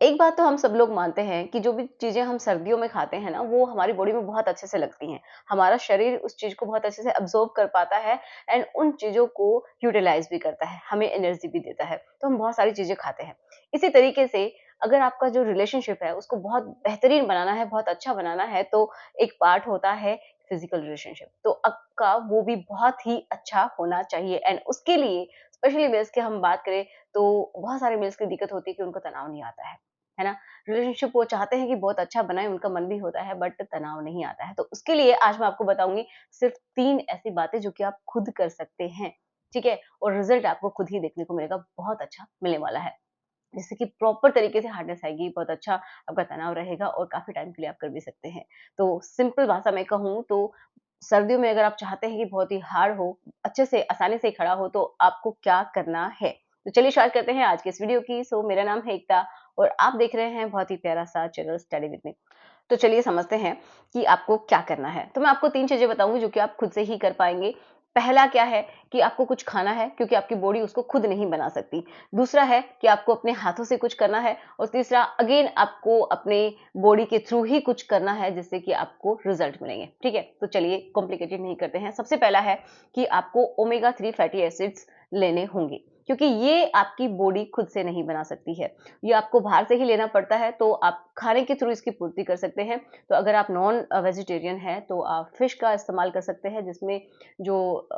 एक बात तो हम सब लोग मानते हैं कि जो भी चीज़ें हम सर्दियों में खाते हैं ना, वो हमारी बॉडी में बहुत अच्छे से लगती हैं। हमारा शरीर उस चीज़ को बहुत अच्छे से अब्ज़ॉर्ब कर पाता है एंड उन चीज़ों को यूटिलाइज़ भी करता है, हमें एनर्जी भी देता है। तो हम बहुत सारी चीज़ें खाते हैं। इसी तरीके से अगर आपका जो रिलेशनशिप है, उसको बहुत बेहतरीन बनाना है, बहुत अच्छा बनाना है, तो एक पार्ट होता है फिज़िकल रिलेशनशिप। तो आपका वो भी बहुत ही अच्छा होना चाहिए एंड उसके लिए स्पेशली मेल्स की हम बात करें, तो बहुत सारे मेल्स की दिक्कत होती है कि उनको तनाव नहीं आता है ना? रिलेशनशिप वो चाहते हैं कि बहुत अच्छा बनाएँ, उनका मन भी होता है बट तनाव नहीं आता है। तो उसके लिए आज मैं आपको बताऊँगी सिर्फ़ 3 ऐसी बातें जो कि आप खुद कर सकते हैं, ठीक है? और रिज़ल्ट आपको खुद ही देखने को मिलेगा, बहुत अच्छा मिलने वाला है। जिससे कि प्रॉपर तरीके से हार्डनेस आएगी, बहुत अच्छा आपका तनाव रहेगा और काफ़ी टाइम के लिए आप कर भी सकते हैं। तो सिंपल भाषा में कहूँ तो सर्दियों में अगर आप चाहते हैं कि बहुत ही हार्ड हो, अच्छे से आसानी से खड़ा हो, तो आपको क्या करना है? तो चलिए स्टार्ट करते हैं आज की इस वीडियो की। सो मेरा नाम है एकता और आप देख रहे हैं बहुत ही प्यारा-सा चैनल स्टडी विद मी। तो चलिए समझते हैं कि आपको क्या करना है। तो मैं आपको 3 चीज़ें बताऊँगी जो कि आप खुद से ही कर पाएँगे। पहला क्या है कि आपको कुछ खाना है क्योंकि आपकी बॉडी उसको खुद नहीं बना सकती। दूसरा है कि आपको अपने हाथों से कुछ करना है और तीसरा अगेन आपको अपने बॉडी के थ्रू ही कुछ करना है जिससे कि आपको रिज़ल्ट मिलेंगे। ठीक है? तो चलिए कॉम्प्लिकेटेड नहीं करते हैं। सबसे पहला है कि आपको ओमेगा 3 फैटी एसिड्स लेने होंगे क्योंकि ये आपकी बॉडी खुद से नहीं बना सकती है। ये आपको बाहर से ही लेना पड़ता है, तो आप खाने के थ्रू इसकी पूर्ति कर सकते हैं। तो अगर आप नॉन वेजिटेरियन हैं, तो आप फिश का इस्तेमाल कर सकते हैं, जिसमें जो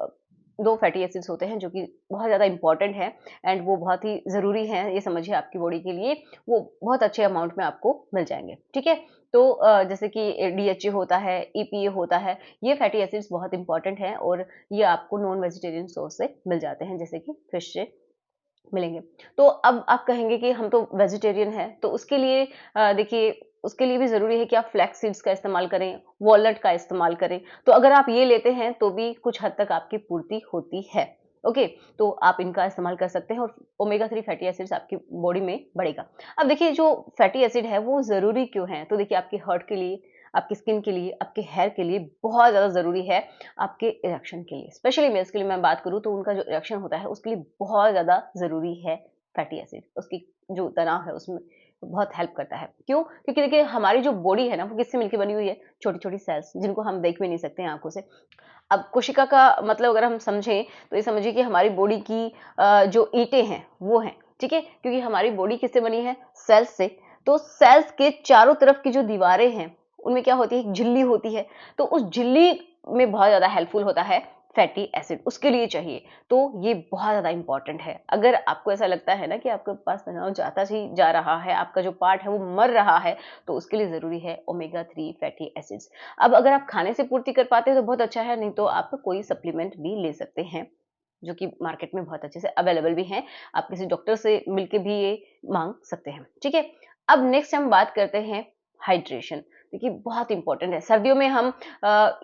2 फैटी एसिड्स होते हैं, जो कि बहुत ज़्यादा इम्पोर्टेंट हैं एंड वो बहुत ही ज़रूरी हैं, ये समझिए आपकी बॉडी के लिए, वो बहुत अच्छे अमाउंट में आपको मिल जाएँगे, ठीक है? तो जैसे कि डीएचए होता है, ईपीए होता है, ये फैटी एसिड्स बहुत इम्पोर्टेंट हैं और ये आपको नॉन वेजिटेरियन सोर्स से मिल जाते हैं, जैसे कि फिश से मिलेंगे। तो अब आप कहेंगे कि हम तो वेजिटेरियन हैं, तो उसके लिए देखिए उसके लिए भी ज़रूरी है कि आप फ्लैक्स सीड्स का इस्तेमाल करें, वॉलनट का इस्तेमाल करें। तो अगर आप ये लेते हैं, तो भी कुछ हद तक आपकी पूर्ति होती है। ओके? तो आप इनका इस्तेमाल कर सकते हैं और ओमेगा 3 फैटी एसिड्स आपकी बॉडी में बढ़ेगा। अब देखिए जो फैटी एसिड है, वो ज़रूरी क्यों हैं? तो देखिए आपके हार्ट के लिए, आपकी स्किन के लिए, आपके हेयर के लिए बहुत ज़्यादा ज़रूरी है आपके इरेक्शन के लिए। स्पेशली मेल्स के लिए मैं बात करूँ तो उनका जो इरेक्शन होता है उसके लिए बहुत ज़्यादा ज़रूरी है फैटी एसिड। उसकी जो तनाव है उसमें बहुत हेल्प करता है। क्यों? क्योंकि देखिए हमारी जो बॉडी है ना वो किससे मिलके बनी हुई है? छोटी-छोटी सेल्स जिनको हम देख भी नहीं सकते हैं आँखों से। अब कोशिका का मतलब अगर हम समझें तो ये समझिए कि हमारी बॉडी की जो ईंटें हैं वो हैं, ठीक है? क्योंकि हमारी बॉडी किससे बनी है? सेल्स से। तो सेल्स के चारों तरफ की जो दीवारें हैं, उनमें क्या होती है? एक झिल्ली होती है। तो उस झिल्ली में बहुत ज़्यादा हेल्पफुल होता है फैटी एसिड, उसके लिए चाहिए। तो ये बहुत ज़्यादा इम्पोर्टेंट है। अगर आपको ऐसा लगता है ना कि आपके पास तनाव जाता ही जा रहा है, आपका जो पार्ट है वो मर रहा है, तो उसके लिए ज़रूरी है ओमेगा 3 फैटी एसिड्स। अब अगर आप खाने से पूर्ति कर पाते हैं तो बहुत अच्छा है, नहीं तो आप कोई सप्लीमेंट भी ले सकते हैं, जो कि मार्केट में बहुत अच्छे से अवेलेबल भी हैं। आप किसी डॉक्टर से मिलके भी ये माँग सकते हैं, ठीक है? अब नेक्स्ट हम बात करते हैं हाइड्रेशन। देखिए बहुत इम्पोर्टेंट है। सर्दियों में हम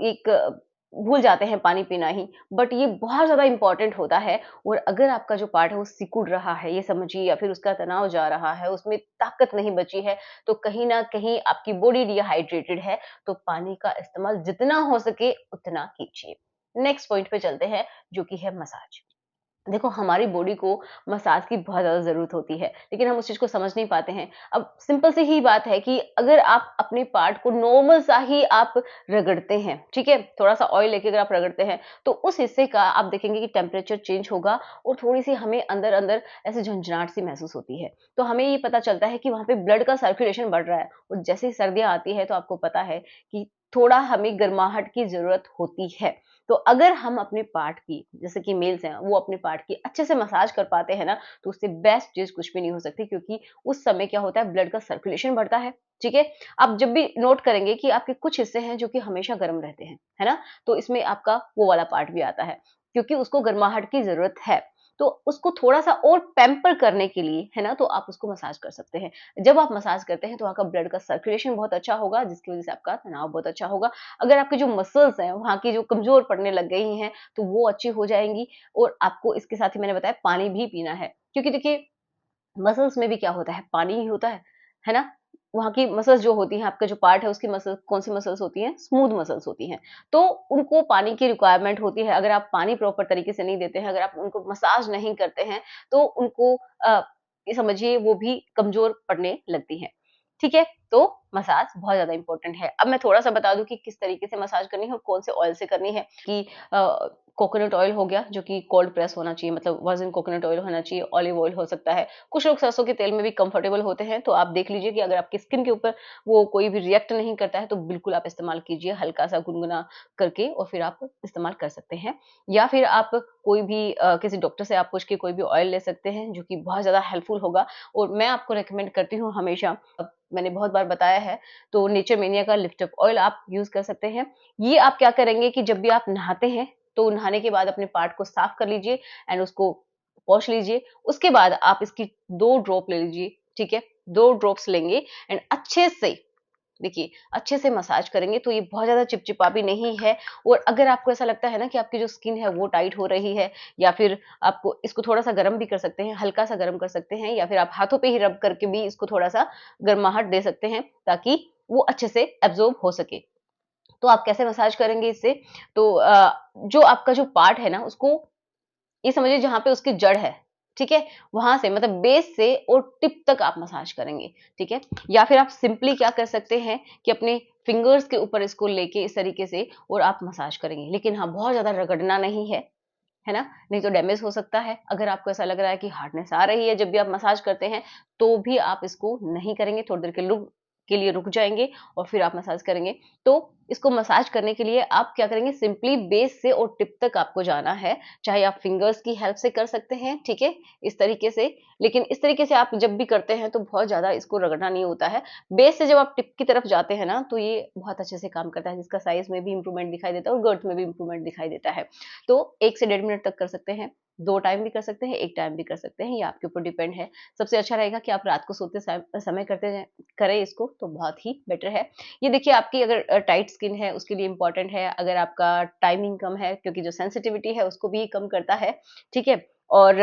एक भूल जाते हैं पानी पीना ही, बट ये बहुत ज़्यादा इम्पोर्टेंट होता है और अगर आपका जो पार्ट है वो सिकुड़ रहा है, ये समझिए या फिर उसका तनाव जा रहा है, उसमें ताकत नहीं बची है, तो कहीं न कहीं आपकी बॉडी डिहाइड्रेटेड है, तो पानी का इस्तेमाल जितना हो सके उतना कीजिए। नेक्स्ट पॉइंट पे चलते हैं जो कि है मसाज। देखो हमारी बॉडी को मसाज की बहुत ज़्यादा ज़रूरत होती है, लेकिन हम उस चीज़ को समझ नहीं पाते हैं। अब सिंपल सी ही बात है कि अगर आप अपने पार्ट को नॉर्मल सा ही आप रगड़ते हैं, ठीक है? थोड़ा-सा ऑयल लेके अगर आप रगड़ते हैं, तो उस हिस्से का आप देखेंगे कि टेम्परेचर चेंज होगा और थोड़ी-सी हमें अंदर-अंदर ऐसे झंझनाहट सी महसूस होती है। तो हमें ये पता चलता है कि वहाँ पे ब्लड का सर्कुलेशन बढ़ रहा है और जैसे ही सर्दियाँ आती हैं, तो आपको पता है कि थोड़ा हमें गर्माहट की ज़रूरत होती है। तो अगर हम अपने पार्ट की जैसे कि मेल्स हैं, वो अपने पार्ट की अच्छे से मसाज कर पाते हैं ना, तो उससे बेस्ट चीज़ कुछ भी नहीं हो सकती क्योंकि उस समय क्या होता है ब्लड का सर्कुलेशन बढ़ता है, ठीक है? आप जब भी नोट करेंगे कि आपके कुछ हिस्से हैं जो कि हमेशा गर्म रहते हैं, है ना? तो इसमें आपका वो वाला पार्ट भी आता है, क्योंकि उसको गर्माहट की ज़रूरत है। तो उसको थोड़ा-सा और पैम्पर करने के लिए, है ना? तो आप उसको मसाज कर सकते हैं। जब आप मसाज करते हैं तो वहाँ का ब्लड का सर्कुलेशन बहुत अच्छा होगा, जिसकी वज़ह से आपका तनाव बहुत अच्छा होगा। अगर आपकी जो मसल्स हैं, वहाँ की जो कमज़ोर पड़ने लग गई हैं, तो वो अच्छी हो जाएँगी और आपको इसके साथ ही मैंने बताया पानी भी पीना है। क्योंकि देखिए मसल्स में भी क्या होता है? पानी ही होता है ना? वहाँ की मसल्स जो होती हैं, आपका जो पार्ट है उसकी मसल कौन-सी मसल्स होती हैं? स्मूथ मसल्स होती हैं। तो उनको पानी की रिक्वायरमेंट होती है। अगर आप पानी प्रॉपर तरीके से नहीं देते हैं, अगर आप उनको मसाज नहीं करते हैं, तो उनको ये समझिए वो भी कमज़ोर पड़ने लगती हैं। ठीक है? तो मसाज बहुत ज़्यादा इम्पोर्टेंट है। अब मैं थोड़ा-सा बता दूँ कि किस तरीके से मसाज करनी है और कौन से ऑयल से करनी है कि कोकोनट ऑयल हो गया जो कि कोल्ड प्रेस होना चाहिए, मतलब वर्जिन कोकोनट ऑयल होना चाहिए, ऑलिव ऑयल हो सकता है। कुछ लोग सरसों के तेल में भी कंफर्टेबल होते हैं, तो आप देख लीजिए कि अगर आपकी स्किन के ऊपर वो कोई भी रिएक्ट नहीं करता है, तो बिल्कुल आप इस्तेमाल कीजिए, हल्का-सा गुनगुना करके और फिर आप इस्तेमाल कर सकते हैं। या फिर आप कोई भी किसी डॉक्टर से आप पूछ के कोई भी ऑयल ले सकते हैं, जो कि बहुत ज़्यादा हेल्पफुल होगा और मैं आपको रिकमेंड करती हूँ हमेशा, मैंने बहुत बार बताया है, तो नेचर मेनिया का लिफ्ट अप ऑयल आप यूज़ कर सकते हैं। ये आप क्या करेंगे कि जब भी आप नहाते हैं, तो नहाने के बाद अपने पार्ट को साफ कर लीजिए एंड उसको वॉश लीजिए। उसके बाद आप इसकी 2 ड्रॉप ले लीजिए, ठीक है? 2 ड्रॉप्स लेंगे एंड अच्छे से देखिए, अच्छे से मसाज करेंगे तो ये बहुत ज़्यादा चिपचिपा भी नहीं है और अगर आपको ऐसा लगता है ना कि आपकी जो स्किन है वो टाइट हो रही है या फिर आपको इसको थोड़ा-सा गरम भी कर सकते हैं, हल्का-सा गरम कर सकते हैं या फिर आप हाथों पे ही रब करके भी इसको थोड़ा-सा गर्माहट दे सकते हैं ताकि वो अच्छे से एब्ज़ॉर्ब हो सके। तो आप कैसे मसाज करेंगे इससे? तो जो आपका जो पार्ट है ना उसको ये समझिए जहाँ पे उसकी जड़ है, ठीक है? वहाँ से मतलब बेस से और टिप तक आप मसाज करेंगे, ठीक है? या फिर आप सिंपली क्या कर सकते हैं कि अपने फिंगर्स के ऊपर इसको लेके इस तरीके से और आप मसाज करेंगे। लेकिन हाँ, बहुत ज़्यादा रगड़ना नहीं है ना? नहीं तो डैमेज हो सकता है। अगर आपको ऐसा लग रहा है कि हार्डनेस आ रही है जब भी आप मसाज करते हैं, तो भी आप इसको नहीं करेंगे, थोड़ी देर के लिए रुक जाएँगे और फिर आप मसाज करेंगे। तो इसको मसाज करने के लिए आप क्या करेंगे सिंपली बेस से और टिप तक आपको जाना है। चाहे आप फिंगर्स की हेल्प से कर सकते हैं, ठीक है? इस तरीके से। लेकिन इस तरीके से आप जब भी करते हैं तो बहुत ज़्यादा इसको रगड़ना नहीं होता है। बेस से जब आप टिप की तरफ जाते हैं ना, तो ये बहुत अच्छे से काम करता है, जिसका साइज़ में भी इम्प्रूवमेंट दिखाई देता है और गर्थ में भी इम्प्रूवमेंट दिखाई देता है। तो 1 से डेढ़ मिनट तक कर सकते हैं, 2 टाइम भी कर सकते हैं, 1 टाइम भी कर सकते हैं, ये आपके ऊपर डिपेंड है। सबसे अच्छा रहेगा कि आप रात को सोते समय करें इसको तो बहुत ही बेटर है। ये देखिए आपकी अगर टाइट स्किन है उसके लिए इम्पोर्टेंट है, अगर आपका टाइमिंग कम है क्योंकि जो सेंसिटिविटी है उसको भी कम करता है, ठीक है? और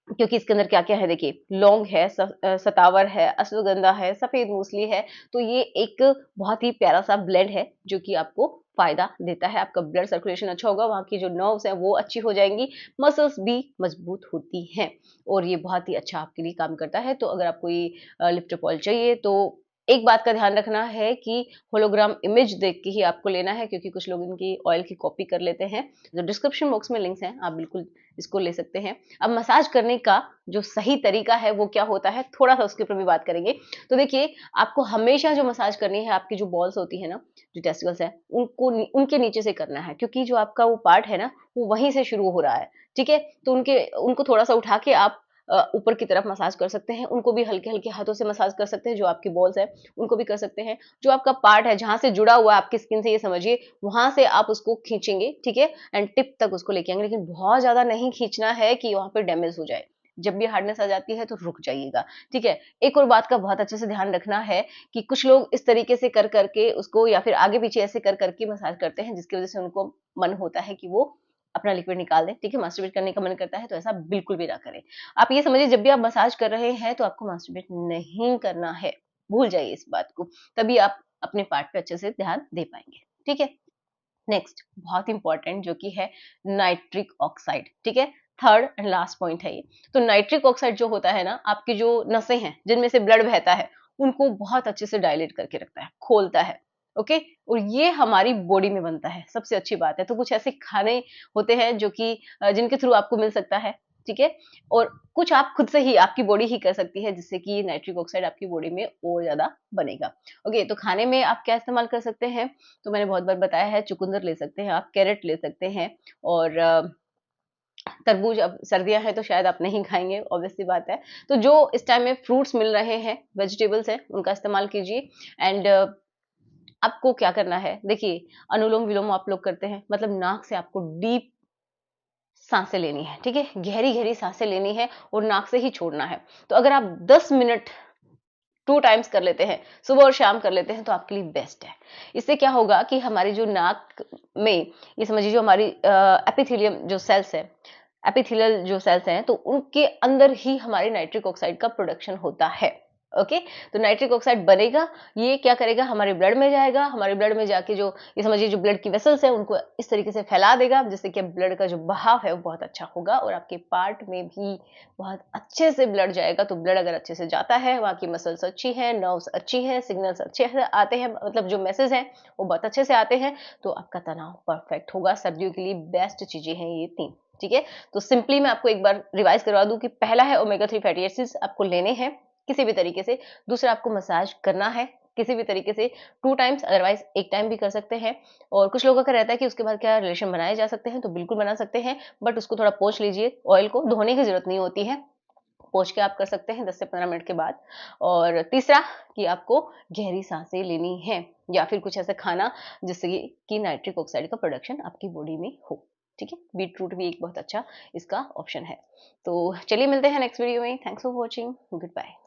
क्योंकि इसके अंदर क्या-क्या है देखिए, लौंग है, सतावर है, अश्वगंधा है, सफ़ेद मूसली है, तो ये एक बहुत ही प्यारा-सा ब्लेंड है, जो कि आपको फ़ायदा देता है। आपका ब्लड सर्कुलेशन अच्छा होगा, वहाँ की जो नर्व्स हैं, वो अच्छी हो जाएँगी, मसल्स भी मज़बूत होती हैं और ये बहुत ही अच्छा आपके लिए काम करता है। तो अगर आपको ये लिफ्ट ऑयल चाहिए, तो एक बात का ध्यान रखना है कि होलोग्राम इमेज देख के ही आपको लेना है, क्योंकि कुछ लोग इनकी ऑयल की कॉपी कर लेते हैं। जो डिस्क्रिप्शन बॉक्स में लिंक्स हैं, आप बिल्कुल इसको ले सकते हैं। अब मसाज करने का जो सही तरीका है वो क्या होता है, थोड़ा-सा उसके ऊपर भी बात करेंगे। तो देखिए, आपको हमेशा जो मसाज करनी है, आपकी जो बॉल्स होती है ना, जो टेस्टिकल्स हैं, उनके नीचे से करना है, क्योंकि जो आपका वो पार्ट है ना, वो वहीं से शुरू हो रहा है, ठीक है? तो उनको थोड़ा-सा उठा के आप ऊपर की तरफ मसाज कर सकते हैं, उनको भी हल्के-हल्के हाथों से मसाज कर सकते हैं, जो आपकी बॉल्स हैं, उनको भी कर सकते हैं। जो आपका पार्ट है, जहाँ से जुड़ा हुआ है आपकी स्किन से, ये समझिए, वहाँ से आप उसको खींचेंगे, ठीक है? एंड टिप तक उसको लेके आएँगे, लेकिन बहुत ज़्यादा नहीं खींचना है कि वहाँ पे डैमेज हो जाए। जब भी हार्डनेस आ जाती है तो रुक जाइएगा, ठीक है? एक और बात का बहुत अच्छे से ध्यान रखना है कि कुछ लोग इस तरीके से कर के उसको या फिर आगे-पीछे ऐसे कर के मसाज करते हैं, जिसकी वज़ह से उनको मन होता है कि वो अपना लिक्विड निकाल दें, ठीक है? मास्टरबेट करने का मन करता है, तो ऐसा बिल्कुल भी ना करें। आप ये समझिए जब भी आप मसाज कर रहे हैं तो आपको मास्टरबेट नहीं करना है, भूल जाइए इस बात को, तभी आप अपने पार्ट पे अच्छे से ध्यान दे पाएँगे, ठीक है? नेक्स्ट बहुत इंपॉर्टेंट जो कि है नाइट्रिक ऑक्साइड, ठीक है? थर्ड एंड लास्ट पॉइंट है ये। तो नाइट्रिक ऑक्साइड जो होता है ना, आपकी जो नसें हैं, जिनमें से ब्लड बहता है, उनको बहुत अच्छे से डायलेट करके रखता है, खोलता है, ओके? और ये हमारी बॉडी में बनता है, सबसे अच्छी बात है। तो कुछ ऐसे खाने होते हैं जो कि जिनके थ्रू आपको मिल सकता है, ठीक है? और कुछ आप खुद से ही आपकी बॉडी ही कर सकती है, जिससे कि नाइट्रिक ऑक्साइड आपकी बॉडी में और ज़्यादा बनेगा। ओके, तो खाने में आप क्या इस्तेमाल कर सकते हैं? तो मैंने बहुत बार बताया है, चुकंदर ले सकते हैं आप, कैरट ले सकते हैं और तरबूज, अब सर्दियाँ हैं तो शायद आप नहीं खाएँगे, ऑब्वियस सी बात है। तो जो इस टाइम में फ्रूट्स मिल रहे हैं, वेजिटेबल्स हैं, उनका इस्तेमाल कीजिए एंड आपको क्या करना है, देखिए, अनुलोम-विलोम आप लोग करते हैं, मतलब नाक से आपको डीप साँसें लेनी है, ठीक है? गहरी-गहरी साँसें लेनी है और नाक से ही छोड़ना है। तो अगर आप 10 मिनट 2 टाइम्स कर लेते हैं, सुबह और शाम कर लेते हैं, तो आपके लिए बेस्ट है। इससे क्या होगा कि हमारी जो नाक में, ये समझिए, जो हमारी एपिथेलियम जो सेल्स हैं, एपिथेलियल जो सेल्स हैं, तो उनके अंदर ही हमारे नाइट्रिक ऑक्साइड का प्रोडक्शन होता है। ओके। तो नाइट्रिक ऑक्साइड बनेगा, ये क्या करेगा, हमारे ब्लड में जाएगा, हमारे ब्लड में जाके जो ये समझिए जो ब्लड की वेसल्स हैं उनको इस तरीके से फैला देगा, जिससे कि ब्लड का जो बहाव है वो बहुत अच्छा होगा और आपके पार्ट में भी बहुत अच्छे से ब्लड जाएगा। तो ब्लड अगर अच्छे से जाता है, वहाँ की मसल्स अच्छी हैं, नर्व्स अच्छी हैं, सिग्नल्स अच्छे से आते हैं, मतलब जो मैसेज हैं वो बहुत अच्छे से आते हैं, तो आपका तनाव परफेक्ट होगा। सर्दियों के लिए बेस्ट चीजें हैं ये 3। ठीक है, तो सिंपली मैं आपको एक बार रिवाइज करवा दूं कि पहला है ओमेगा 3 फैटी एसिड्स आपको लेने हैं किसी भी तरीके से। दूसरा, आपको मसाज करना है किसी भी तरीके से 2 टाइम्स, अदरवाइज 1 टाइम भी कर सकते हैं। और कुछ लोगों का रहता है कि उसके बाद क्या रिलेशन बनाए जा सकते हैं, तो बिल्कुल बना सकते हैं, बट उसको थोड़ा पोंछ लीजिए, ऑयल को धोने की जरूरत नहीं होती है, पोंछ के आप कर सकते हैं 10 से 15 मिनट के बाद। और तीसरा कि आपको गहरी सांसें लेनी है या फिर कुछ ऐसा खाना जिससे कि नाइट्रिक ऑक्साइड का प्रोडक्शन आपकी बॉडी में हो। ठीक है, बीट रूट भी एक बहुत अच्छा इसका ऑप्शन है। तो चलिए मिलते हैं नेक्स्ट वीडियो में। Thanks for watching, good bye.